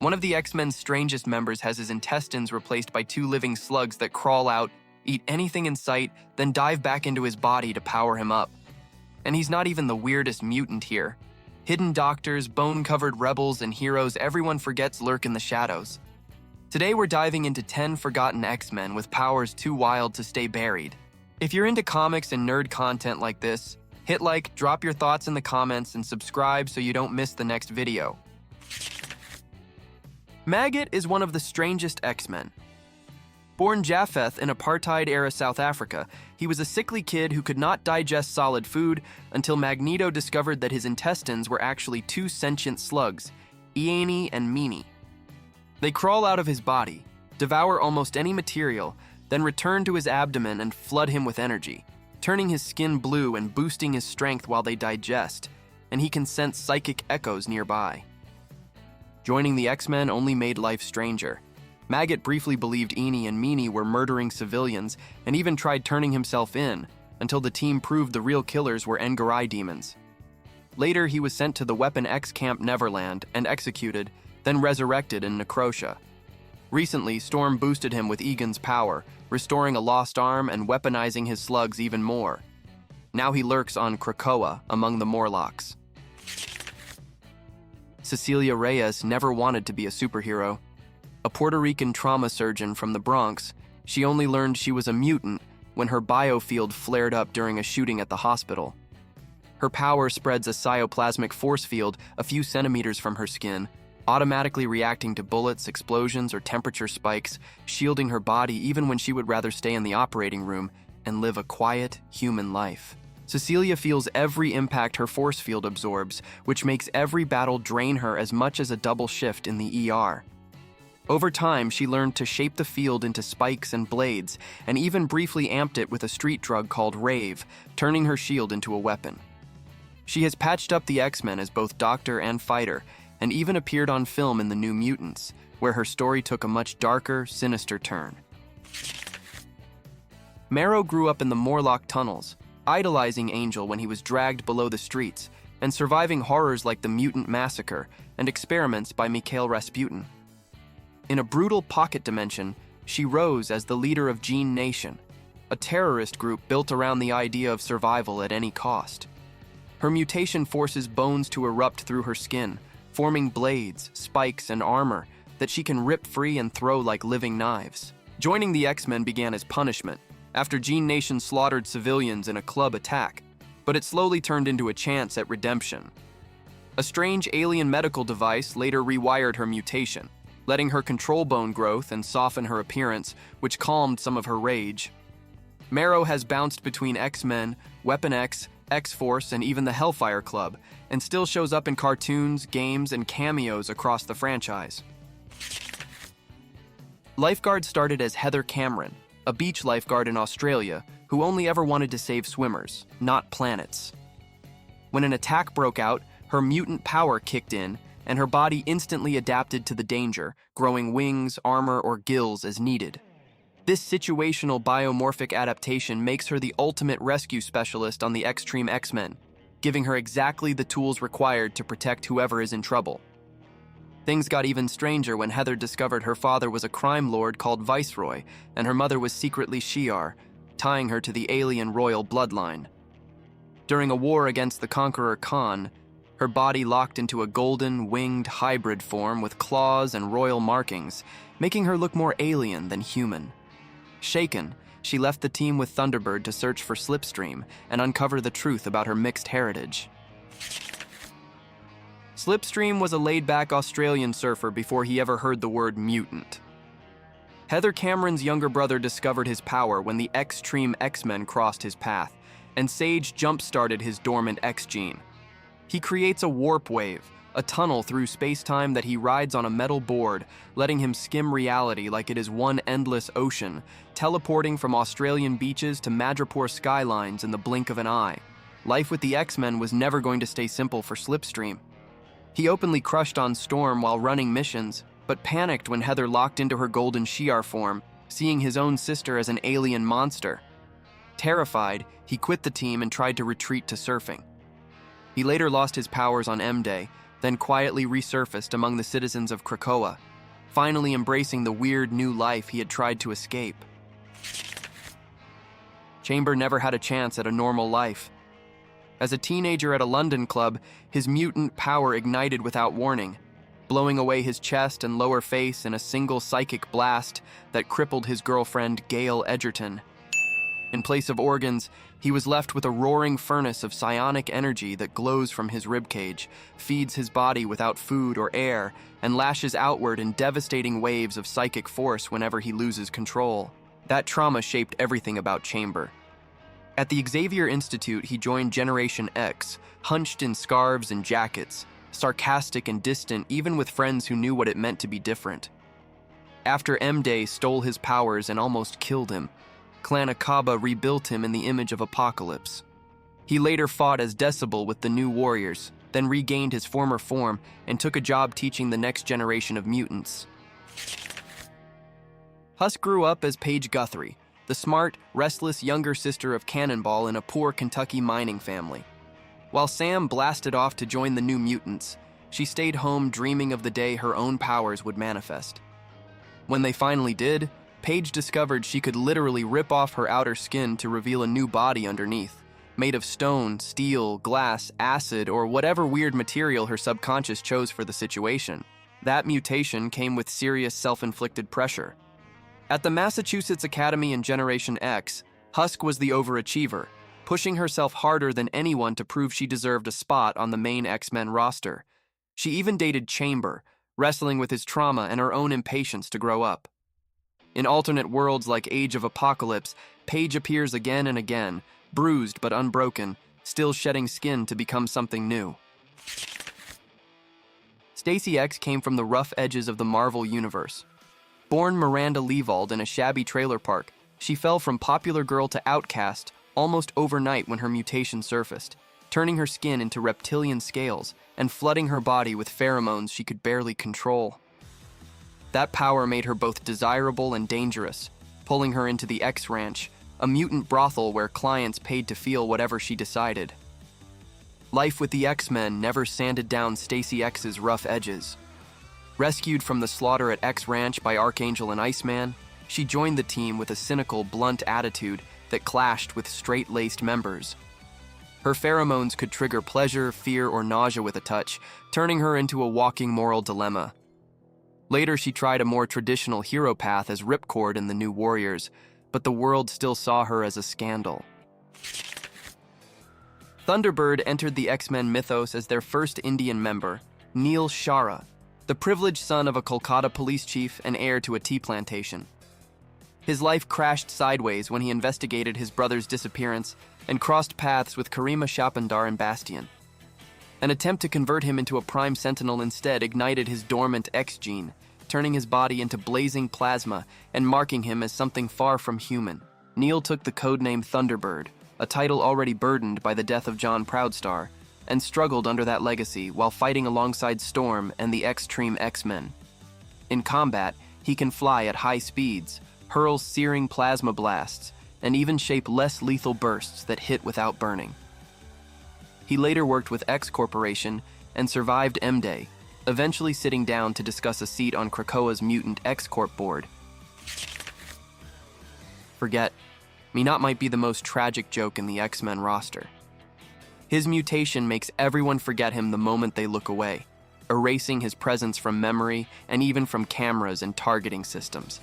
One of the X-Men's strangest members has his intestines replaced by two living slugs that crawl out, eat anything in sight, then dive back into his body to power him up. And he's not even the weirdest mutant here. Hidden doctors, bone-covered rebels, and heroes everyone forgets lurk in the shadows. Today we're diving into 10 forgotten X-Men with powers too wild to stay buried. If you're into comics and nerd content like this, hit like, drop your thoughts in the comments, and subscribe so you don't miss the next video. Maggot is one of the strangest X-Men. Born Japheth in apartheid-era South Africa, he was a sickly kid who could not digest solid food until Magneto discovered that his intestines were actually two sentient slugs, Eanie and Meanie. They crawl out of his body, devour almost any material, then return to his abdomen and flood him with energy, turning his skin blue and boosting his strength while they digest, and he can sense psychic echoes nearby. Joining the X-Men only made life stranger. Maggot briefly believed Eanie and Meanie were murdering civilians and even tried turning himself in, until the team proved the real killers were N'Garai demons. Later, he was sent to the Weapon X Camp Neverland and executed, then resurrected in Necrotia. Recently, Storm boosted him with Egan's power, restoring a lost arm and weaponizing his slugs even more. Now he lurks on Krakoa among the Morlocks. Cecilia Reyes never wanted to be a superhero. A Puerto Rican trauma surgeon from the Bronx, she only learned she was a mutant when her biofield flared up during a shooting at the hospital. Her power spreads a psychoplasmic force field a few centimeters from her skin, automatically reacting to bullets, explosions, or temperature spikes, shielding her body even when she would rather stay in the operating room and live a quiet, human life. Cecilia feels every impact her force field absorbs, which makes every battle drain her as much as a double shift in the ER. Over time, she learned to shape the field into spikes and blades, and even briefly amped it with a street drug called Rave, turning her shield into a weapon. She has patched up the X-Men as both doctor and fighter, and even appeared on film in The New Mutants, where her story took a much darker, sinister turn. Marrow grew up in the Morlock tunnels, idolizing Angel when he was dragged below the streets, and surviving horrors like the Mutant Massacre and experiments by Mikhail Rasputin. In a brutal pocket dimension, she rose as the leader of Gene Nation, a terrorist group built around the idea of survival at any cost. Her mutation forces bones to erupt through her skin, forming blades, spikes, and armor that she can rip free and throw like living knives. Joining the X-Men began as punishment, after Gene Nation slaughtered civilians in a club attack, but it slowly turned into a chance at redemption. A strange alien medical device later rewired her mutation, letting her control bone growth and soften her appearance, which calmed some of her rage. Marrow has bounced between X-Men, Weapon X, X-Force, and even the Hellfire Club, and still shows up in cartoons, games, and cameos across the franchise. Lifeguard started as Heather Cameron, a beach lifeguard in Australia who only ever wanted to save swimmers, not planets. When an attack broke out, her mutant power kicked in, and her body instantly adapted to the danger, growing wings, armor, or gills as needed. This situational biomorphic adaptation makes her the ultimate rescue specialist on the Extreme X-Men, giving her exactly the tools required to protect whoever is in trouble. Things got even stranger when Heather discovered her father was a crime lord called Viceroy, and her mother was secretly Shi'ar, tying her to the alien royal bloodline. During a war against the Conqueror Khan, her body locked into a golden, winged hybrid form with claws and royal markings, making her look more alien than human. Shaken, she left the team with Thunderbird to search for Slipstream and uncover the truth about her mixed heritage. Slipstream was a laid-back Australian surfer before he ever heard the word mutant. Heather Cameron's younger brother discovered his power when the Extreme X-Men crossed his path, and Sage jump-started his dormant X gene. He creates a warp wave, a tunnel through space-time that he rides on a metal board, letting him skim reality like it is one endless ocean, teleporting from Australian beaches to Madripoor skylines in the blink of an eye. Life with the X-Men was never going to stay simple for Slipstream. He openly crushed on Storm while running missions, but panicked when Heather locked into her golden Shi'ar form, seeing his own sister as an alien monster. Terrified, he quit the team and tried to retreat to surfing. He later lost his powers on M-Day, then quietly resurfaced among the citizens of Krakoa, finally embracing the weird new life he had tried to escape. Chamber never had a chance at a normal life. As a teenager at a London club, his mutant power ignited without warning, blowing away his chest and lower face in a single psychic blast that crippled his girlfriend, Gail Edgerton. In place of organs, he was left with a roaring furnace of psionic energy that glows from his ribcage, feeds his body without food or air, and lashes outward in devastating waves of psychic force whenever he loses control. That trauma shaped everything about Chamber. At the Xavier Institute, he joined Generation X, hunched in scarves and jackets, sarcastic and distant even with friends who knew what it meant to be different. After M-Day stole his powers and almost killed him, Clan Akaba rebuilt him in the image of Apocalypse. He later fought as Decibel with the New Warriors, then regained his former form and took a job teaching the next generation of mutants. Husk grew up as Paige Guthrie, the smart, restless younger sister of Cannonball in a poor Kentucky mining family. While Sam blasted off to join the New Mutants, she stayed home dreaming of the day her own powers would manifest. When they finally did, Paige discovered she could literally rip off her outer skin to reveal a new body underneath, made of stone, steel, glass, acid, or whatever weird material her subconscious chose for the situation. That mutation came with serious self-inflicted pressure. At the Massachusetts Academy in Generation X, Husk was the overachiever, pushing herself harder than anyone to prove she deserved a spot on the main X-Men roster. She even dated Chamber, wrestling with his trauma and her own impatience to grow up. In alternate worlds like Age of Apocalypse, Paige appears again and again, bruised but unbroken, still shedding skin to become something new. Stacy X came from the rough edges of the Marvel universe. Born Miranda Leavold in a shabby trailer park, she fell from popular girl to outcast almost overnight when her mutation surfaced, turning her skin into reptilian scales and flooding her body with pheromones she could barely control. That power made her both desirable and dangerous, pulling her into the X Ranch, a mutant brothel where clients paid to feel whatever she decided. Life with the X-Men never sanded down Stacy X's rough edges. Rescued from the slaughter at X Ranch by Archangel and Iceman, she joined the team with a cynical, blunt attitude that clashed with straight-laced members. Her pheromones could trigger pleasure, fear, or nausea with a touch, turning her into a walking moral dilemma. Later, she tried a more traditional hero path as Ripcord in the New Warriors, but the world still saw her as a scandal. Thunderbird entered the X-Men mythos as their first Indian member, Neil Shara, the privileged son of a Kolkata police chief and heir to a tea plantation. His life crashed sideways when he investigated his brother's disappearance and crossed paths with Karima Shapandar and Bastion. An attempt to convert him into a Prime Sentinel instead ignited his dormant X gene, turning his body into blazing plasma and marking him as something far from human. Neil took the codename Thunderbird, a title already burdened by the death of John Proudstar, and struggled under that legacy while fighting alongside Storm and the Extreme X-Men. In combat, he can fly at high speeds, hurl searing plasma blasts, and even shape less lethal bursts that hit without burning. He later worked with X Corporation and survived M-Day, eventually sitting down to discuss a seat on Krakoa's Mutant X-Corp board. ForgetMeNot might be the most tragic joke in the X-Men roster. His mutation makes everyone forget him the moment they look away, erasing his presence from memory and even from cameras and targeting systems.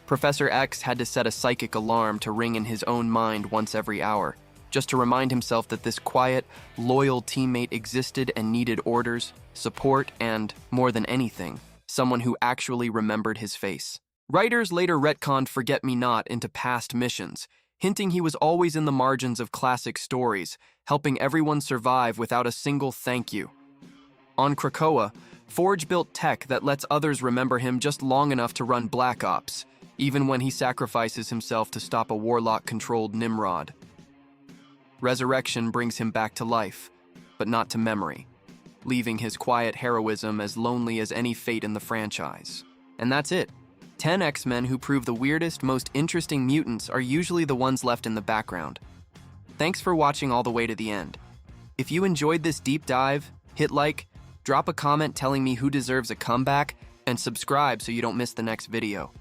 Professor X had to set a psychic alarm to ring in his own mind once every hour, just to remind himself that this quiet, loyal teammate existed and needed orders, support, and, more than anything, someone who actually remembered his face. Writers later retconned ForgetMeNot into past missions, hinting he was always in the margins of classic stories, helping everyone survive without a single thank you. On Krakoa, Forge built tech that lets others remember him just long enough to run Black Ops, even when he sacrifices himself to stop a Warlock-controlled Nimrod. Resurrection brings him back to life, but not to memory, leaving his quiet heroism as lonely as any fate in the franchise. And that's it. 10 X-Men who prove the weirdest, most interesting mutants are usually the ones left in the background. Thanks for watching all the way to the end. If you enjoyed this deep dive, hit like, Drop a comment telling me who deserves a comeback, and subscribe so you don't miss the next video.